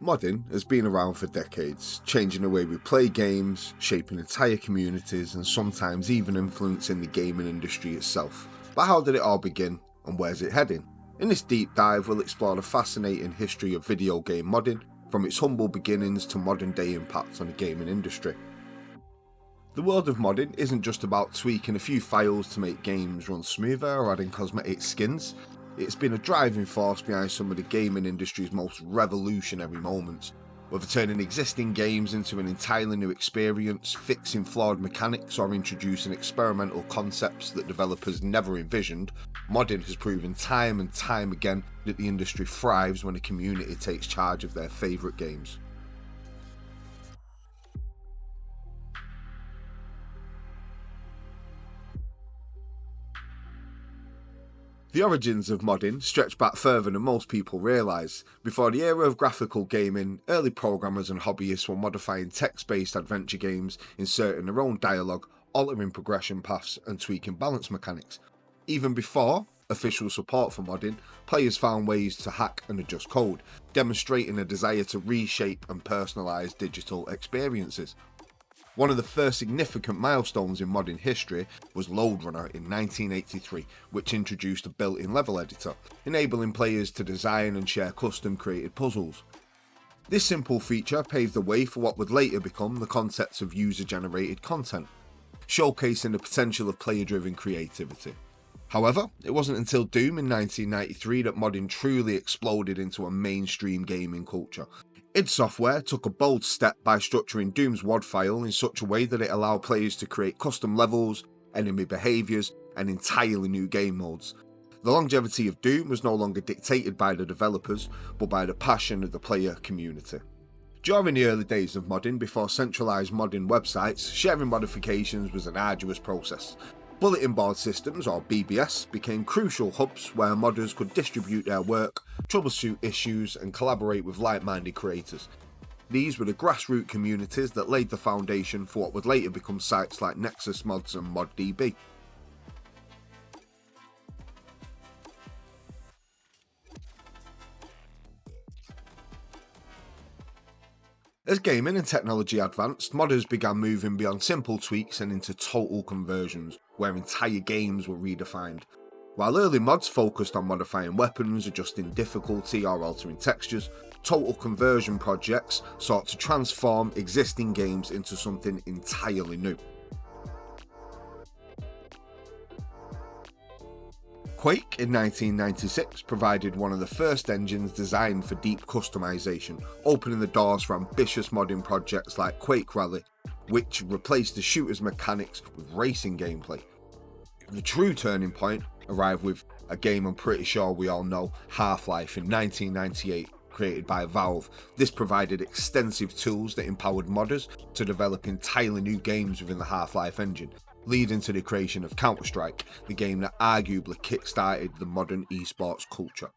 Modding has been around for decades, changing the way we play games, shaping entire communities, and sometimes even influencing the gaming industry itself. But how did it all begin, and where's it heading? In this deep dive, we'll explore the fascinating history of video game modding, from its humble beginnings to modern day impacts on the gaming industry. The world of modding isn't just about tweaking a few files to make games run smoother or adding cosmetic skins. It's been a driving force behind some of the gaming industry's most revolutionary moments, whether turning existing games into an entirely new experience, fixing flawed mechanics, or introducing experimental concepts that developers never envisioned. Modding has proven time and time again that the industry thrives when a community takes charge of their favourite games. The origins of modding stretch back further than most people realise. Before the era of graphical gaming, early programmers and hobbyists were modifying text-based adventure games, inserting their own dialogue, altering progression paths, and tweaking balance mechanics. Even before official support for modding, players found ways to hack and adjust code, demonstrating a desire to reshape and personalise digital experiences. One of the first significant milestones in modding history was LoadRunner in 1983, which introduced a built-in level editor, enabling players to design and share custom-created puzzles. This simple feature paved the way for what would later become the concept of user-generated content, showcasing the potential of player-driven creativity. However, it wasn't until Doom in 1993 that modding truly exploded into a mainstream gaming culture. id Software took a bold step by structuring Doom's WAD file in such a way that it allowed players to create custom levels, enemy behaviours, and entirely new game modes. The longevity of Doom was no longer dictated by the developers, but by the passion of the player community. During the early days of modding, before centralised modding websites, sharing modifications was an arduous process. Bulletin board systems, or BBS, became crucial hubs where modders could distribute their work, troubleshoot issues, and collaborate with like-minded creators. These were the grassroots communities that laid the foundation for what would later become sites like Nexus Mods and ModDB. As gaming and technology advanced, modders began moving beyond simple tweaks and into total conversions, where entire games were redefined. While early mods focused on modifying weapons, adjusting difficulty, or altering textures, total conversion projects sought to transform existing games into something entirely new. Quake in 1996 provided one of the first engines designed for deep customization, opening the doors for ambitious modding projects like Quake Rally, which replaced the shooter's mechanics with racing gameplay. The true turning point arrived with a game I'm pretty sure we all know, Half-Life in 1998, created by Valve. This provided extensive tools that empowered modders to develop entirely new games within the Half-Life engine, leading to the creation of Counter-Strike, the game that arguably kick-started the modern esports culture.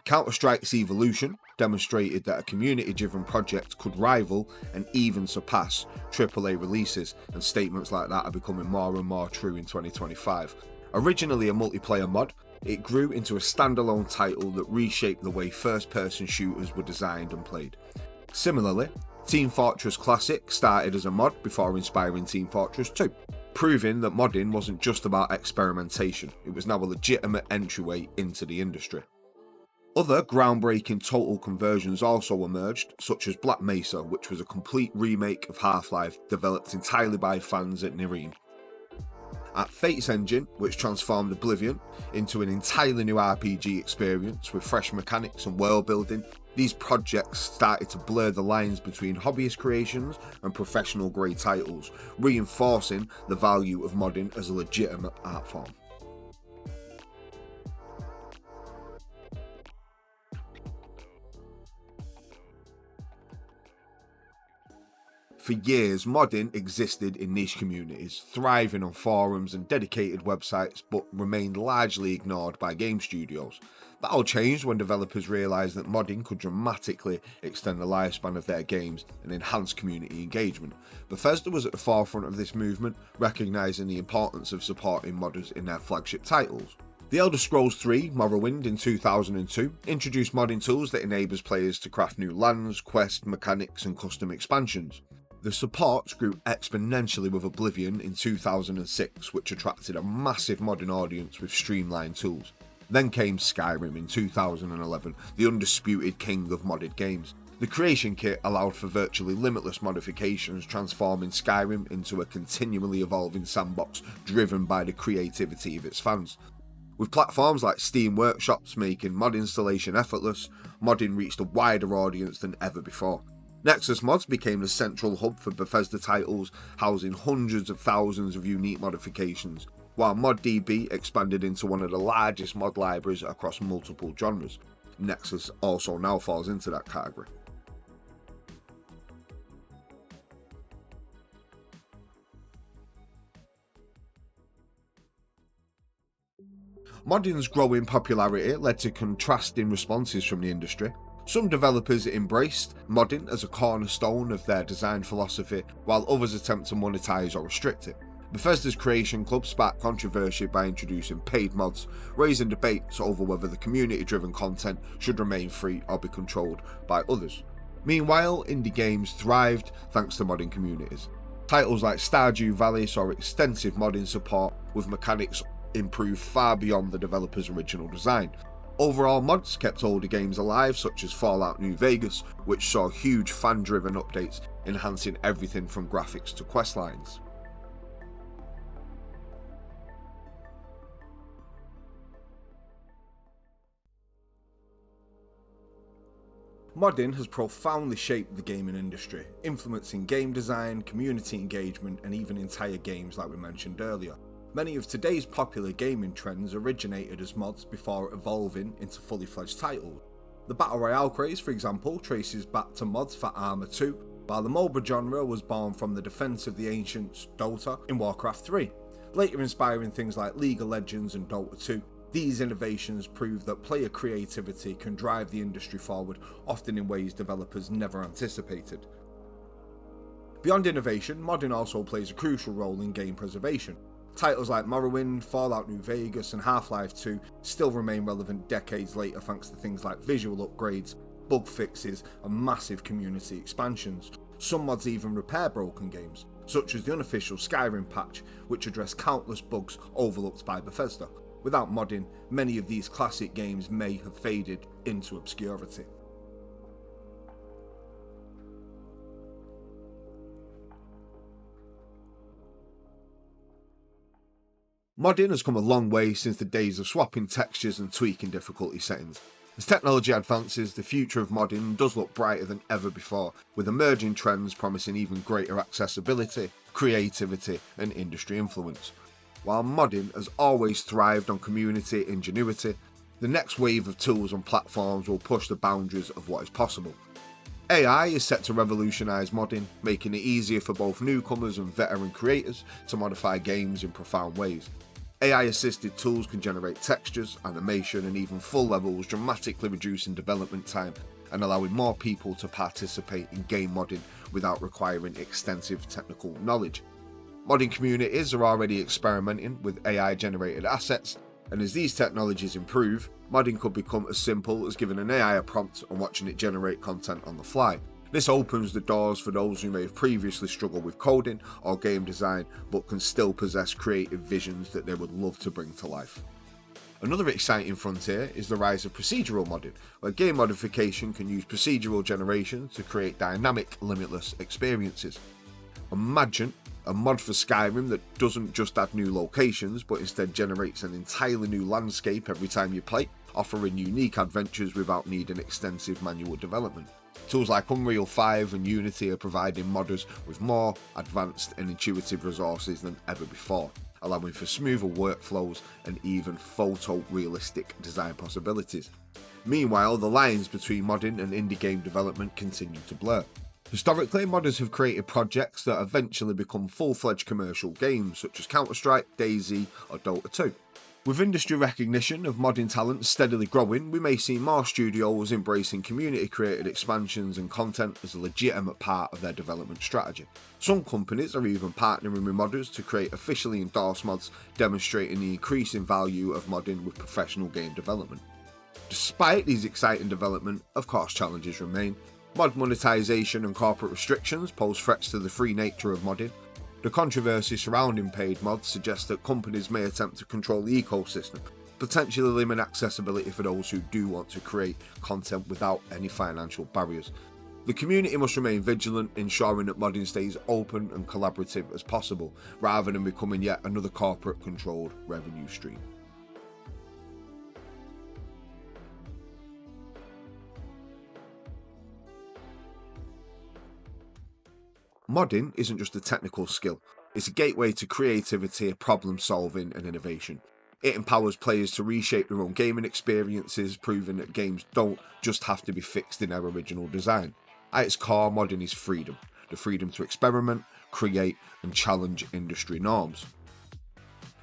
Counter-Strike's evolution demonstrated that a community-driven project could rival and even surpass AAA releases, and statements like that are becoming more and more true in 2025. Originally a multiplayer mod, it grew into a standalone title that reshaped the way first-person shooters were designed and played. Similarly, Team Fortress Classic started as a mod before inspiring Team Fortress 2. Proving that modding wasn't just about experimentation, it was now a legitimate entryway into the industry. Other groundbreaking total conversions also emerged, such as Black Mesa, which was a complete remake of Half-Life developed entirely by fans at Nerine. At Fate's engine, which transformed Oblivion into an entirely new RPG experience with fresh mechanics and world building, these projects started to blur the lines between hobbyist creations and professional grade titles, reinforcing the value of modding as a legitimate art form. For years, modding existed in niche communities, thriving on forums and dedicated websites, but remained largely ignored by game studios. That all changed when developers realised that modding could dramatically extend the lifespan of their games and enhance community engagement. Bethesda was at the forefront of this movement, recognising the importance of supporting modders in their flagship titles. The Elder Scrolls 3 Morrowind in 2002 introduced modding tools that enables players to craft new lands, quests, mechanics and custom expansions. The support grew exponentially with Oblivion in 2006, which attracted a massive modding audience with streamlined tools. Then came Skyrim in 2011, the undisputed king of modded games. The creation kit allowed for virtually limitless modifications, transforming Skyrim into a continually evolving sandbox driven by the creativity of its fans. With platforms like Steam Workshops making mod installation effortless, modding reached a wider audience than ever before. Nexus Mods became the central hub for Bethesda titles, housing hundreds of thousands of unique modifications, while ModDB expanded into one of the largest mod libraries across multiple genres. Nexus also now falls into that category. Modding's growing popularity led to contrasting responses from the industry. Some developers embraced modding as a cornerstone of their design philosophy, while others attempt to monetize or restrict it. Bethesda's Creation Club sparked controversy by introducing paid mods, raising debates over whether the community-driven content should remain free or be controlled by others. Meanwhile, indie games thrived thanks to modding communities. Titles like Stardew Valley saw extensive modding support, with mechanics improved far beyond the developer's original design. Overall, mods kept older games alive, such as Fallout New Vegas, which saw huge fan-driven updates, enhancing everything from graphics to questlines. Modding has profoundly shaped the gaming industry, influencing game design, community engagement, and even entire games like we mentioned earlier. Many of today's popular gaming trends originated as mods before evolving into fully fledged titles. The Battle Royale craze, for example, traces back to mods for Arma 2, while the MOBA genre was born from the Defense of the Ancients Dota in Warcraft 3, later inspiring things like League of Legends and Dota 2. These innovations prove that player creativity can drive the industry forward, often in ways developers never anticipated. Beyond innovation, modding also plays a crucial role in game preservation. Titles like Morrowind, Fallout New Vegas, and Half-Life 2 still remain relevant decades later thanks to things like visual upgrades, bug fixes, and massive community expansions. Some mods even repair broken games, such as the unofficial Skyrim patch, which addressed countless bugs overlooked by Bethesda. Without modding, many of these classic games may have faded into obscurity. Modding has come a long way since the days of swapping textures and tweaking difficulty settings. As technology advances, the future of modding does look brighter than ever before, with emerging trends promising even greater accessibility, creativity, and industry influence. While modding has always thrived on community ingenuity, the next wave of tools and platforms will push the boundaries of what is possible. AI is set to revolutionise modding, making it easier for both newcomers and veteran creators to modify games in profound ways. AI-assisted tools can generate textures, animation, and even full levels, dramatically reducing development time and allowing more people to participate in game modding without requiring extensive technical knowledge. Modding communities are already experimenting with AI-generated assets, and as these technologies improve, modding could become as simple as giving an AI a prompt and watching it generate content on the fly. This opens the doors for those who may have previously struggled with coding or game design but can still possess creative visions that they would love to bring to life. Another exciting frontier is the rise of procedural modding, where game modification can use procedural generation to create dynamic, limitless experiences. Imagine a mod for Skyrim that doesn't just add new locations but instead generates an entirely new landscape every time you play, offering unique adventures without needing extensive manual development. Tools like Unreal 5 and Unity are providing modders with more advanced and intuitive resources than ever before, allowing for smoother workflows and even photorealistic design possibilities. Meanwhile, the lines between modding and indie game development continue to blur. Historically, modders have created projects that eventually become full-fledged commercial games, such as Counter-Strike, DayZ, or Dota 2. With industry recognition of modding talent steadily growing, we may see more studios embracing community-created expansions and content as a legitimate part of their development strategy. Some companies are even partnering with modders to create officially endorsed mods, demonstrating the increasing value of modding with professional game development. Despite these exciting developments, of course challenges remain. Mod monetization and corporate restrictions pose threats to the free nature of modding. The controversy surrounding paid mods suggests that companies may attempt to control the ecosystem, potentially limit accessibility for those who do want to create content without any financial barriers. The community must remain vigilant, ensuring that modding stays open and collaborative as possible, rather than becoming yet another corporate-controlled revenue stream. Modding isn't just a technical skill, it's a gateway to creativity, problem solving and innovation. It empowers players to reshape their own gaming experiences, proving that games don't just have to be fixed in their original design. At its core, modding is freedom. The freedom to experiment, create and challenge industry norms.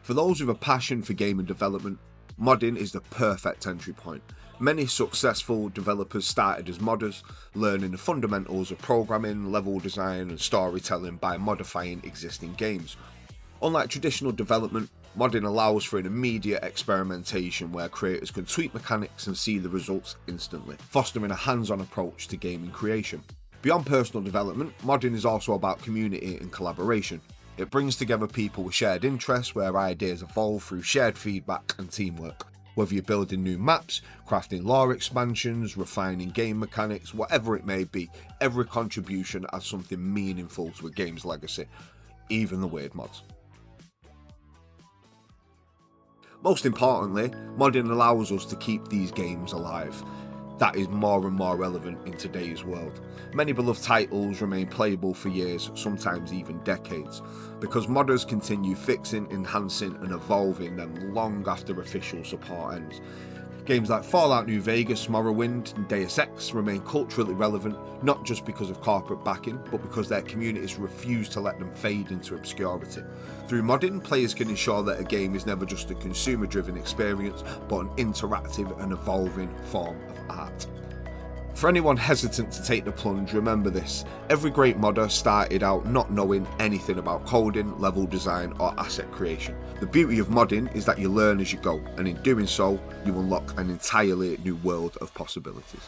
For those with a passion for gaming development, modding is the perfect entry point. Many successful developers started as modders, learning the fundamentals of programming, level design and storytelling by modifying existing games. Unlike traditional development, modding allows for an immediate experimentation where creators can tweak mechanics and see the results instantly, fostering a hands-on approach to gaming creation. Beyond personal development, modding is also about community and collaboration. It brings together people with shared interests where ideas evolve through shared feedback and teamwork. Whether you're building new maps, crafting lore expansions, refining game mechanics, whatever it may be, every contribution adds something meaningful to a game's legacy, even the weird mods. Most importantly, modding allows us to keep these games alive. That is more and more relevant in today's world. Many beloved titles remain playable for years, sometimes even decades, because modders continue fixing, enhancing and evolving them long after official support ends. Games like Fallout New Vegas, Morrowind and Deus Ex remain culturally relevant, not just because of corporate backing, but because their communities refuse to let them fade into obscurity. Through modding, players can ensure that a game is never just a consumer-driven experience, but an interactive and evolving form of art. For anyone hesitant to take the plunge, remember this: every great modder started out not knowing anything about coding, level design or asset creation. The beauty of modding is that you learn as you go, and in doing so, you unlock an entirely new world of possibilities.